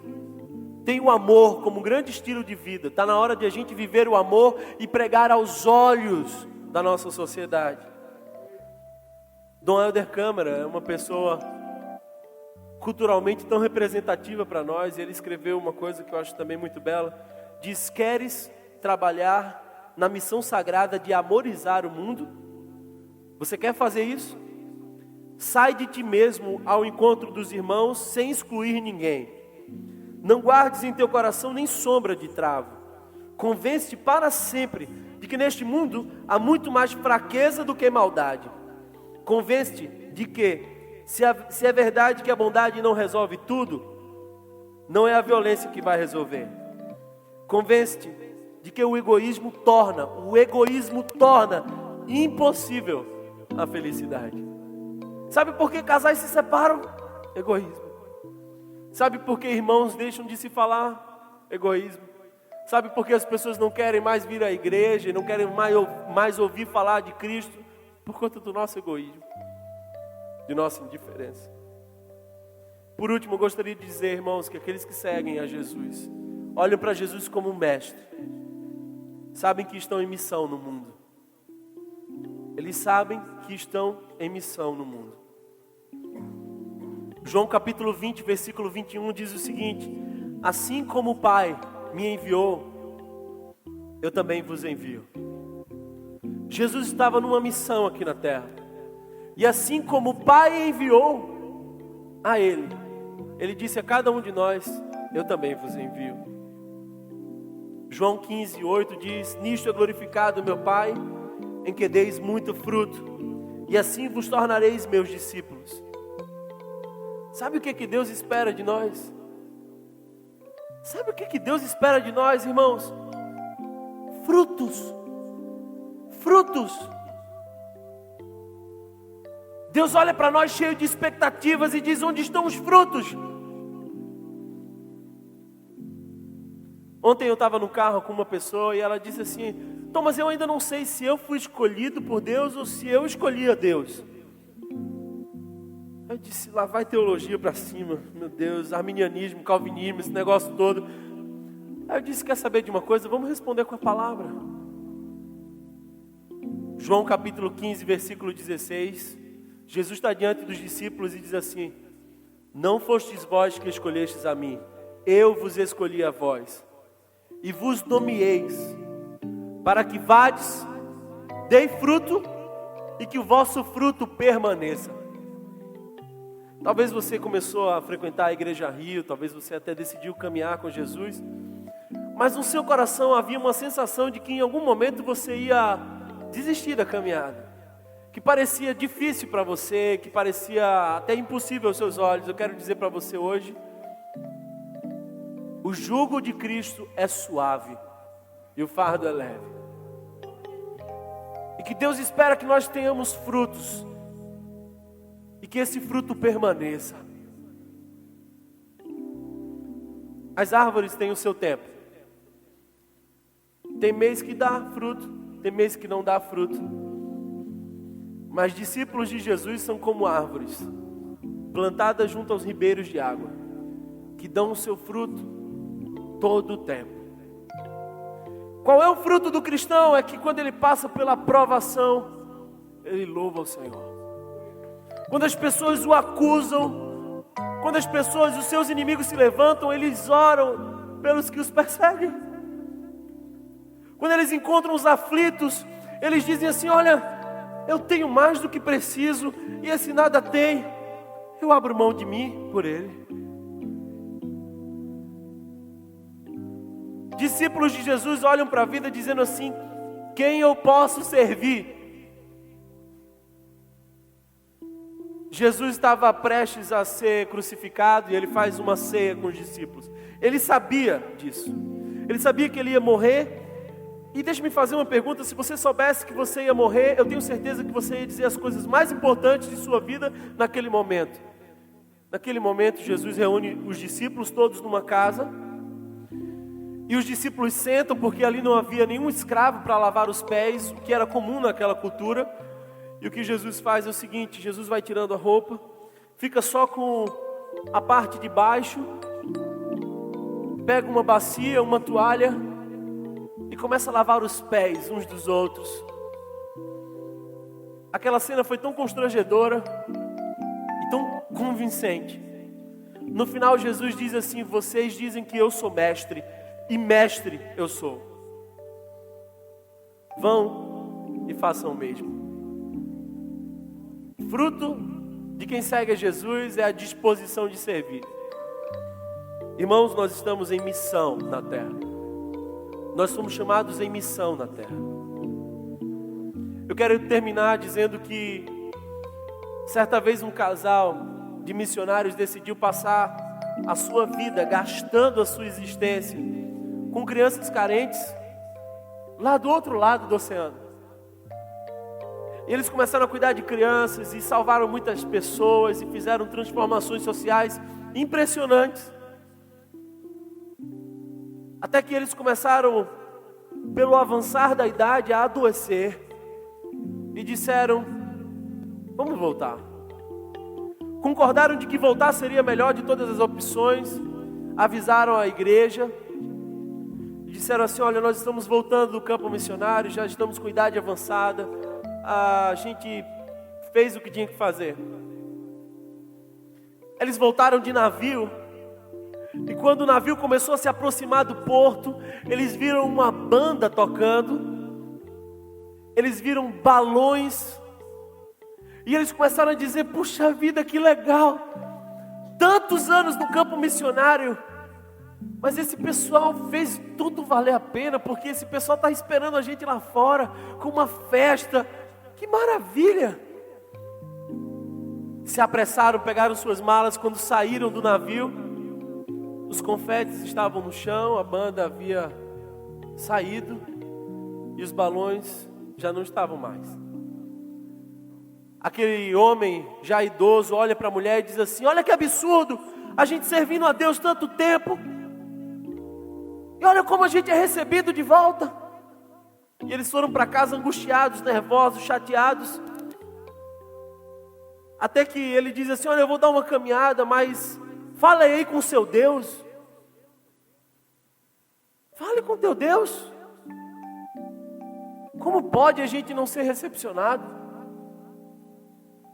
tem o amor como um grande estilo de vida. Está na hora de a gente viver o amor e pregar aos olhos da nossa sociedade. Dom Helder Câmara é uma pessoa culturalmente tão representativa para nós. Ele escreveu uma coisa que eu acho também muito bela. Diz: queres trabalhar na missão sagrada de amorizar o mundo? Você quer fazer isso? Sai de ti mesmo ao encontro dos irmãos sem excluir ninguém. Não guardes em teu coração nem sombra de travo. Convence-te para sempre de que neste mundo há muito mais fraqueza do que maldade. Convence-te de que, se é verdade que a bondade não resolve tudo, não é a violência que vai resolver. Convence-te de que o egoísmo torna impossível a felicidade. Sabe por que casais se separam? Egoísmo. Sabe por que irmãos deixam de se falar? Egoísmo. Sabe por que as pessoas não querem mais vir à igreja, não querem mais ouvir falar de Cristo? Por conta do nosso egoísmo, de nossa indiferença. Por último, eu gostaria de dizer, irmãos, que aqueles que seguem a Jesus olham para Jesus como um mestre. Sabem que estão em missão no mundo. Eles sabem que estão em missão no mundo. João capítulo 20, versículo 21 diz o seguinte: assim como o Pai me enviou, eu também vos envio. Jesus estava numa missão aqui na terra. E assim como o Pai enviou a Ele, Ele disse a cada um de nós: eu também vos envio. João 15, 8 diz: nisto é glorificado meu Pai, em que deis muito fruto, e assim vos tornareis meus discípulos. Sabe o que Deus espera de nós? Sabe o que Deus espera de nós, irmãos? Frutos. Frutos. Deus olha para nós cheio de expectativas e diz: onde estão os frutos? Ontem eu estava no carro com uma pessoa e ela disse assim: Thomas, eu ainda não sei se eu fui escolhido por Deus ou se eu escolhi a Deus. Eu disse: lá vai teologia para cima, meu Deus, arminianismo, calvinismo, esse negócio todo. Aí eu disse: quer saber de uma coisa? Vamos responder com a palavra. João capítulo 15, versículo 16. Jesus está diante dos discípulos e diz assim: não fostes vós que escolhestes a mim, eu vos escolhi a vós, e vos nomeeis, para que vades, dei fruto, e que o vosso fruto permaneça. Talvez você começou a frequentar a Igreja Rio, talvez você até decidiu caminhar com Jesus, mas no seu coração havia uma sensação de que em algum momento você ia desistir da caminhada, que parecia difícil para você, que parecia até impossível aos seus olhos. Eu quero dizer para você hoje: o jugo de Cristo é suave e o fardo é leve. E que Deus espera que nós tenhamos frutos e que esse fruto permaneça. As árvores têm o seu tempo. Tem mês que dá fruto, tem mês que não dá fruto. Mas discípulos de Jesus são como árvores plantadas junto aos ribeiros de água, que dão o seu fruto todo o tempo. Qual é o fruto do cristão? É que quando ele passa pela provação, ele louva o Senhor. Quando as pessoas o acusam, quando as pessoas, os seus inimigos se levantam, eles oram pelos que os perseguem. Quando eles encontram os aflitos, eles dizem assim: olha, eu tenho mais do que preciso, e esse nada tem, eu abro mão de mim por ele. Discípulos de Jesus olham para a vida dizendo assim: quem eu posso servir? Jesus estava prestes a ser crucificado e ele faz uma ceia com os discípulos. Ele sabia disso. Ele sabia que ele ia morrer. E deixe-me fazer uma pergunta: se você soubesse que você ia morrer, eu tenho certeza que você ia dizer as coisas mais importantes de sua vida naquele momento. Naquele momento, Jesus reúne os discípulos todos numa casa. E os discípulos sentam, porque ali não havia nenhum escravo para lavar os pés, o que era comum naquela cultura. E o que Jesus faz é o seguinte: Jesus vai tirando a roupa, fica só com a parte de baixo, pega uma bacia, uma toalha e começa a lavar os pés uns dos outros. Aquela cena foi tão constrangedora e tão convincente. No final Jesus diz assim: vocês dizem que eu sou mestre, e mestre eu sou. Vão e façam o mesmo. Fruto de quem segue a Jesus é a disposição de servir. Irmãos, nós estamos em missão na terra. Nós somos chamados em missão na terra. Eu quero terminar dizendo que certa vez um casal de missionários decidiu passar a sua vida gastando a sua existência com crianças carentes lá do outro lado do oceano. E eles começaram a cuidar de crianças e salvaram muitas pessoas e fizeram transformações sociais impressionantes. Até que eles começaram, pelo avançar da idade, a adoecer. E disseram: vamos voltar. Concordaram de que voltar seria a melhor de todas as opções. Avisaram a igreja. E disseram assim: olha, nós estamos voltando do campo missionário, já estamos com idade avançada. A gente fez o que tinha que fazer. Eles voltaram de navio. E quando o navio começou a se aproximar do porto, eles viram uma banda tocando. Eles viram balões. E eles começaram a dizer: puxa vida, que legal. Tantos anos no campo missionário, mas esse pessoal fez tudo valer a pena, porque esse pessoal está esperando a gente lá fora, com uma festa. Que maravilha! Se apressaram, pegaram suas malas. Quando saíram do navio, Os confetes estavam no chão, a banda havia saído e os balões já não estavam mais. Aquele homem já idoso olha para a mulher e diz assim: olha que absurdo, a gente servindo a Deus tanto tempo, e olha como a gente é recebido de volta. E eles foram para casa angustiados, nervosos, chateados. Até que ele diz assim: olha, eu vou dar uma caminhada, mas fala aí com o seu Deus. Fale com o teu Deus. Como pode a gente não ser recepcionado?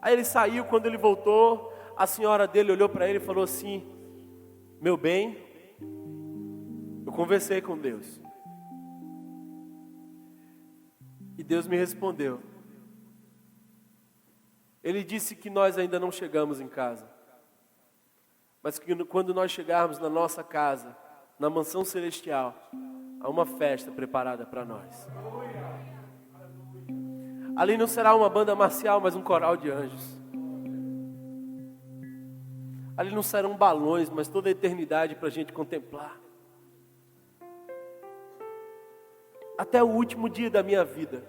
Aí ele saiu, quando ele voltou, a senhora dele olhou para ele e falou assim: meu bem, eu conversei com Deus. E Deus me respondeu. Ele disse que nós ainda não chegamos em casa, mas que quando nós chegarmos na nossa casa, na mansão celestial, há uma festa preparada para nós. Ali não será uma banda marcial, mas um coral de anjos. Ali não serão balões, mas toda a eternidade para a gente contemplar. Até o último dia da minha vida,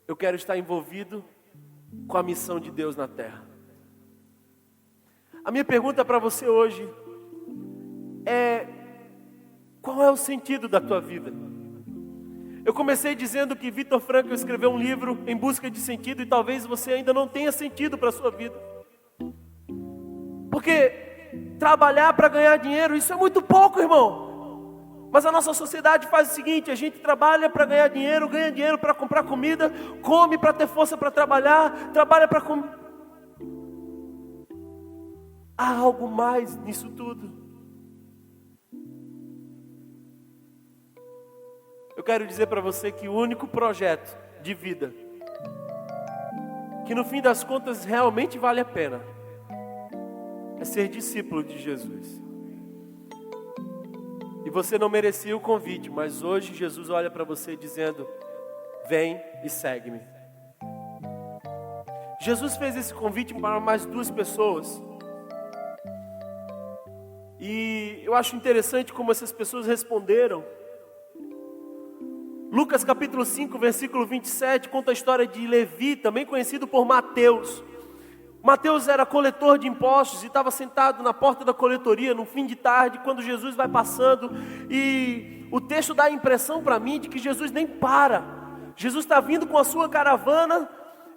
eu quero estar envolvido com a missão de Deus na terra. A minha pergunta para você hoje é: qual é o sentido da tua vida? Eu comecei dizendo que Viktor Frankl escreveu um livro em busca de sentido, e talvez você ainda não tenha sentido para a sua vida. Porque trabalhar para ganhar dinheiro, isso é muito pouco, irmão. Mas a nossa sociedade faz o seguinte: a gente trabalha para ganhar dinheiro, ganha dinheiro para comprar comida, come para ter força para trabalhar, trabalha para comer. Há algo mais nisso tudo. Eu quero dizer para você que o único projeto de vida que no fim das contas realmente vale a pena é ser discípulo de Jesus. E você não merecia o convite, mas hoje Jesus olha para você dizendo: vem e segue-me. Jesus fez esse convite para mais 2 pessoas. E eu acho interessante como essas pessoas responderam. Lucas capítulo 5, versículo 27, conta a história de Levi, também conhecido por Mateus. Mateus era coletor de impostos e estava sentado na porta da coletoria no fim de tarde, quando Jesus vai passando. E o texto dá a impressão para mim de que Jesus nem para. Jesus está vindo com a sua caravana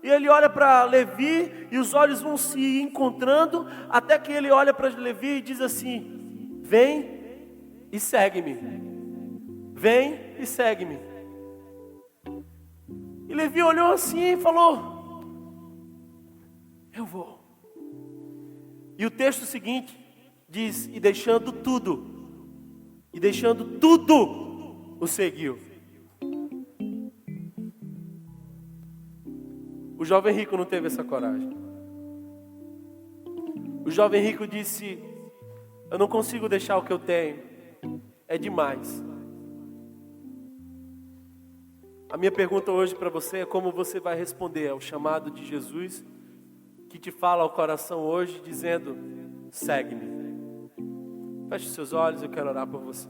e ele olha para Levi e os olhos vão se encontrando, até que ele olha para Levi e diz assim: vem e segue-me. Vem e segue-me. E Levi olhou assim e falou: eu vou. E o texto seguinte diz: e deixando tudo, o seguiu. O jovem rico não teve essa coragem. O jovem rico disse: eu não consigo deixar o que eu tenho, é demais. A minha pergunta hoje para você é: como você vai responder ao chamado de Jesus, que te fala ao coração hoje, dizendo: segue-me. Feche seus olhos, eu quero orar por você.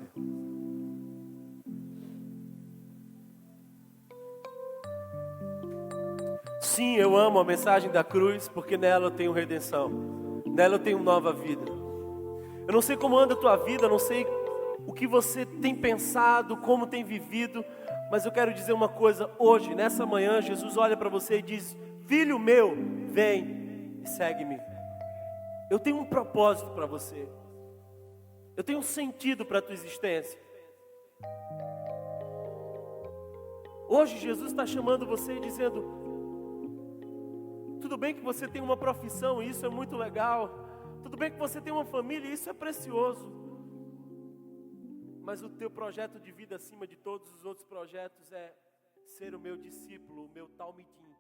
Sim, eu amo a mensagem da cruz, porque nela eu tenho redenção, nela eu tenho nova vida. Eu não sei como anda a tua vida, eu não sei o que você tem pensado, como tem vivido, mas eu quero dizer uma coisa: hoje, nessa manhã, Jesus olha para você e diz: filho meu, vem e segue-me. Eu tenho um propósito para você. Eu tenho um sentido para a tua existência. Hoje Jesus está chamando você e dizendo: tudo bem que você tem uma profissão, e isso é muito legal. Tudo bem que você tem uma família, e isso é precioso. Mas o teu projeto de vida acima de todos os outros projetos é ser o meu discípulo, o meu talmidim.